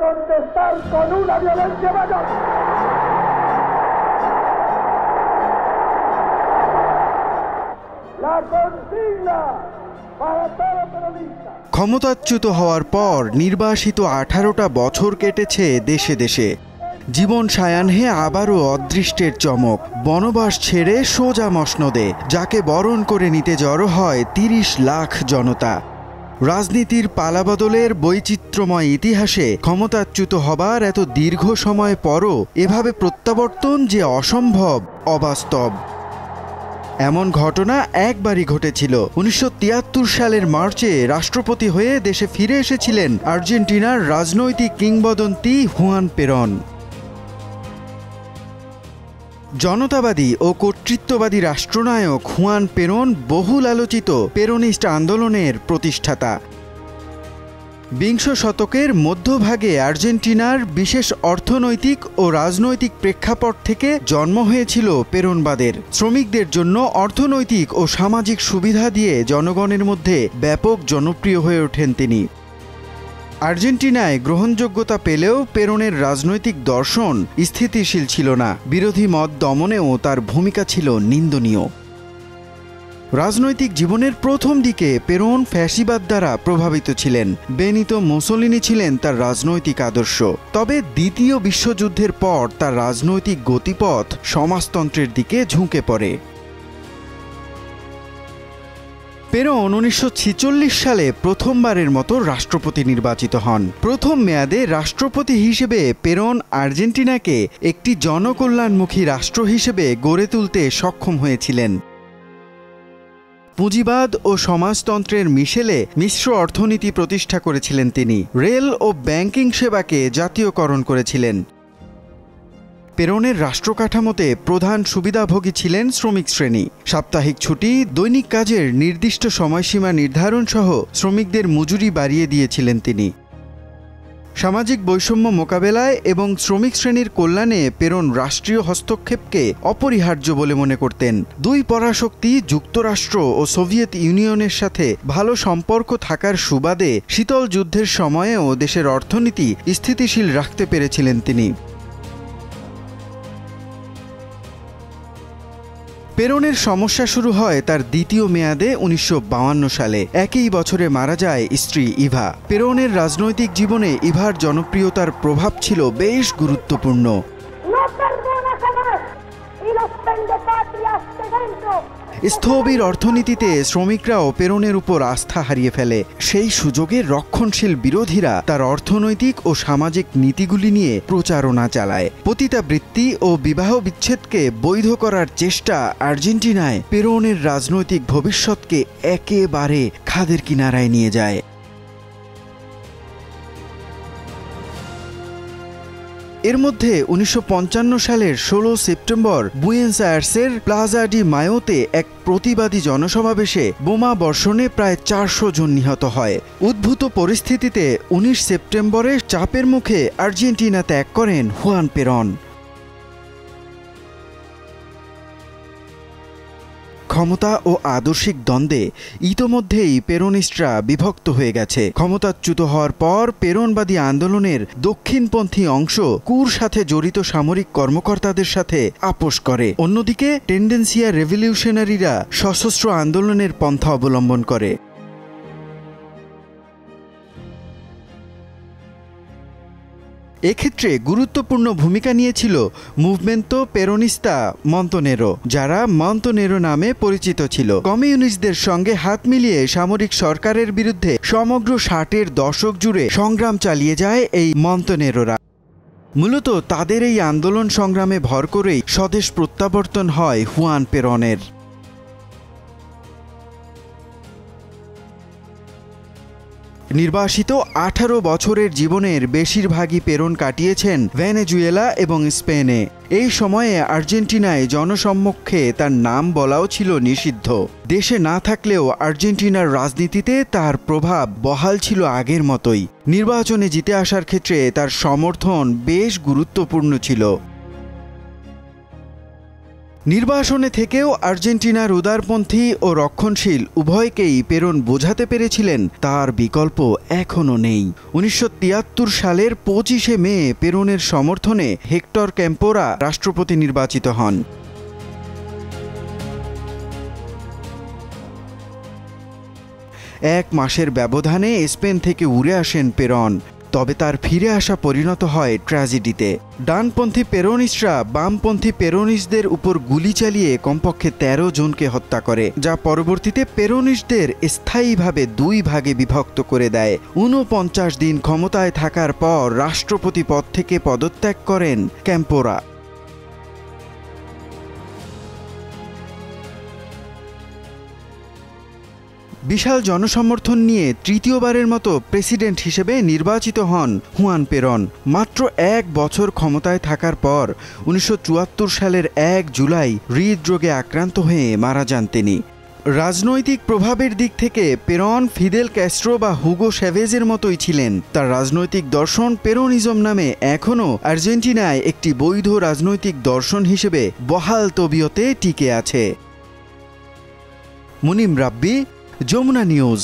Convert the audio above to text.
contestar con una violencia mayor. La consigna para todo peronista. ক্ষমতাচ্যুত হওয়ার পর নির্বাসিত 18টা বছর কেটেছে দেশে দেশে। জীবন সায়াহ্নে আবারও অদৃষ্টের চমক। বনবাস ছেড়ে সোজা মসনদে, যাকে বরণ করে নিতে জড়ো হয় 30 লাখ জনতা। রাজনীতির পালাবদলের বৈচিত্র্যময় ইতিহাসে ক্ষমতাচ্যুত হবার এত দীর্ঘ সময় পরও এভাবে প্রত্যাবর্তন যে অসম্ভব, অবাস্তব। এমন ঘটনা একবারই ঘটেছিল। 1973 সালের মার্চে রাষ্ট্রপতি হয়ে দেশে ফিরে এসেছিলেন আর্জেন্টিনার রাজনৈতিক কিংবদন্তি হুয়ান পেরন। জনতাবাদী ও কর্তৃত্ববাদী রাষ্ট্রনায়ক হুয়ান পেরন বহুল আলোচিত পেরোনিস্ট আন্দোলনের প্রতিষ্ঠাতা। বিংশ শতকের মধ্যভাগে আর্জেন্টিনার বিশেষ অর্থনৈতিক ও রাজনৈতিক প্রেক্ষাপট থেকে জন্ম হয়েছিল পেরনবাদের। শ্রমিকদের জন্য অর্থনৈতিক ও সামাজিক সুবিধা দিয়ে জনগণের মধ্যে ব্যাপক জনপ্রিয় হয়ে ওঠেন তিনি। আর্জেন্টিনায় গ্রহণযোগ্যতা পেলেও পেরনের রাজনৈতিক দর্শন স্থিতিশীল ছিল না। বিরোধী মত দমনেও তার ভূমিকা ছিল নিন্দনীয়। রাজনৈতিক জীবনের প্রথম দিকে পেরন ফ্যাসিবাদ দ্বারা প্রভাবিত ছিলেন। বেনিতো মুসোলিনি ছিলেন তার রাজনৈতিক আদর্শ। তবে দ্বিতীয় বিশ্বযুদ্ধের পর তার রাজনৈতিক গতিপথ সমাজতন্ত্রের দিকে ঝুঁকে পড়ে। পেরন 1946 সালে প্রথমবারের মতো রাষ্ট্রপতি নির্বাচিত হন। প্রথম মেয়াদে রাষ্ট্রপতি হিসেবে পেরন আর্জেন্টিনাকে একটি জনকল্যাণমুখী রাষ্ট্র হিসেবে গড়ে তুলতে সক্ষম হয়েছিলেন। পুঁজিবাদ ও সমাজতন্ত্রের মিশেলে মিশ্র অর্থনীতি প্রতিষ্ঠা করেছিলেন তিনি। রেল ও ব্যাংকিং সেবাকে জাতীয়করণ করেছিলেন। পেরনের রাষ্ট্রকাঠামোতে প্রধান সুবিধাভোগী ছিলেন শ্রমিক শ্রেণী। সাপ্তাহিক ছুটি, দৈনিক কাজের নির্দিষ্ট সময়সীমা নির্ধারণ সহ শ্রমিকদের মজুরি বাড়িয়ে দিয়েছিলেন তিনি। সামাজিক বৈষম্য মোকাবেলায় এবং শ্রমিক শ্রেণীর কল্যাণে পেরন রাষ্ট্রীয় হস্তক্ষেপকে অপরিহার্য বলে মনে করতেন। দুই পরাশক্তি যুক্তরাষ্ট্র ও সোভিয়েত ইউনিয়নের সাথে ভালো সম্পর্ক থাকার সুবাদে শীতল যুদ্ধের সময়েও দেশের অর্থনীতি স্থিতিশীল রাখতে পেরেছিলেন তিনি। পেরনের সমস্যা শুরু হয় তার দ্বিতীয় মেয়াদে 1952 সালে। একই বছরে মারা যায় স্ত্রী ইভা। পেরনের রাজনৈতিক জীবনে ইভার জনপ্রিয়তার প্রভাব ছিল বেশ গুরুত্বপূর্ণ। স্থবির অর্থনীতিতে শ্রমিকরাও পেরনের উপর আস্থা হারিয়ে ফেলে। সেই সুযোগে রক্ষণশীল বিরোধীরা তার অর্থনৈতিক ও সামাজিক নীতিগুলি নিয়ে প্রচারণা চালায়। পতিতাবৃত্তি ও বিবাহ বিচ্ছেদকে বৈধ করার চেষ্টা আর্জেন্টিনায় পেরনের রাজনৈতিক ভবিষ্যৎকে একেবারে খাদের কিনারায় নিয়ে যায়। এর মধ্যে 1955 সালের 16 সেপ্টেম্বর বুয়েন্স আয়ার্সের প্লাজা ডি মায়োতে এক প্রতিবাদী জনসমাবেশে বোমা বর্ষণে প্রায় 400 জন নিহত হয়। উদ্ভূত পরিস্থিতিতে 19 সেপ্টেম্বরে চাপের মুখে আর্জেন্টিনা ত্যাগ করেন হুয়ান পেরন। ক্ষমতা ও আদর্শিক দ্বন্দ্বে ইতোমধ্যেই পেরোনিস্টরা বিভক্ত হয়ে গেছে। ক্ষমতাচ্যুত হওয়ার পর পেরনবাদী আন্দোলনের দক্ষিণপন্থী অংশ কুর সাথে জড়িত সামরিক কর্মকর্তাদের সাথে আপোষ করে। অন্যদিকে টেন্ডেন্সিয়া রেভলিউশনারিরা সশস্ত্র আন্দোলনের পন্থা অবলম্বন করে। এক্ষেত্রে গুরুত্বপূর্ণ ভূমিকা নিয়েছিল মুভমেন্তো পেরোনিস্তা মন্তনেরো, যারা মন্তনেরো নামে পরিচিত ছিল। কমিউনিস্টদের সঙ্গে হাত মিলিয়ে সামরিক সরকারের বিরুদ্ধে সমগ্র 60-এর দশক জুড়ে সংগ্রাম চালিয়ে যায় এই মন্তনেরোরা। মূলত তাদের এই আন্দোলন সংগ্রামে ভর করেই স্বদেশ প্রত্যাবর্তন হয় হুয়ান পেরনের। নির্বাসিত 18 বছরের জীবনের বেশিরভাগই পেরন কাটিয়েছেন ভেনেজুয়েলা এবং স্পেনে। এই সময়ে আর্জেন্টিনায় জনসম্মুখে তার নাম বলাও ছিল নিষিদ্ধ। দেশে না থাকলেও আর্জেন্টিনার রাজনীতিতে তার প্রভাব বহাল ছিল আগের মতোই। নির্বাচনে জিতে আসার ক্ষেত্রে তার সমর্থন বেশ গুরুত্বপূর্ণ ছিল। নির্বাসনে থেকেও আর্জেন্টিনার উদারপন্থী ও রক্ষণশীল উভয়কেই পেরন বোঝাতে পেরেছিলেন তার বিকল্প এখনও নেই। ১৯৭৩ সালের ২৫শে মে পেরনের সমর্থনে হেক্টর ক্যাম্পোরা রাষ্ট্রপতি নির্বাচিত হন। এক মাসের ব্যবধানে স্পেন থেকে উড়ে আসেন পেরন। তবে তার ফিরে আসা পরিণত হয় ট্র্যাজেডিতে। ডানপন্থী পেরোনিস্টরা বামপন্থী পেরোনিস্টদের উপর গুলি চালিয়ে কমপক্ষে ১৩ জনকে হত্যা করে, যা পরবর্তীতে পেরোনিস্টদের স্থায়ীভাবে ২ ভাগে বিভক্ত করে দেয়। ৪৯ দিন ক্ষমতায় থাকার পর রাষ্ট্রপতি পদ থেকে পদত্যাগ করেন ক্যাম্পোরা। বিশাল জনসমর্থন নিয়ে তৃতীয়বারের মতো প্রেসিডেন্ট হিসেবে নির্বাচিত হন হুয়ান পেরন। মাত্র ১ বছর ক্ষমতায় থাকার পর ১৯৭৪ সালের ১ জুলাই হৃদরোগে আক্রান্ত হয়ে মারা যান তিনি। রাজনৈতিক প্রভাবের দিক থেকে পেরন ফিদেল ক্যাস্ট্রো বা হুগো চ্যাভেজের মতোই ছিলেন। তার রাজনৈতিক দর্শন পেরোনিজম নামে এখনও আর্জেন্টিনায় একটি বৈধ রাজনৈতিক দর্শন হিসেবে বহাল তবিয়তে টিকে আছে। মুনিম রাব্বি, যমুনা নিউজ।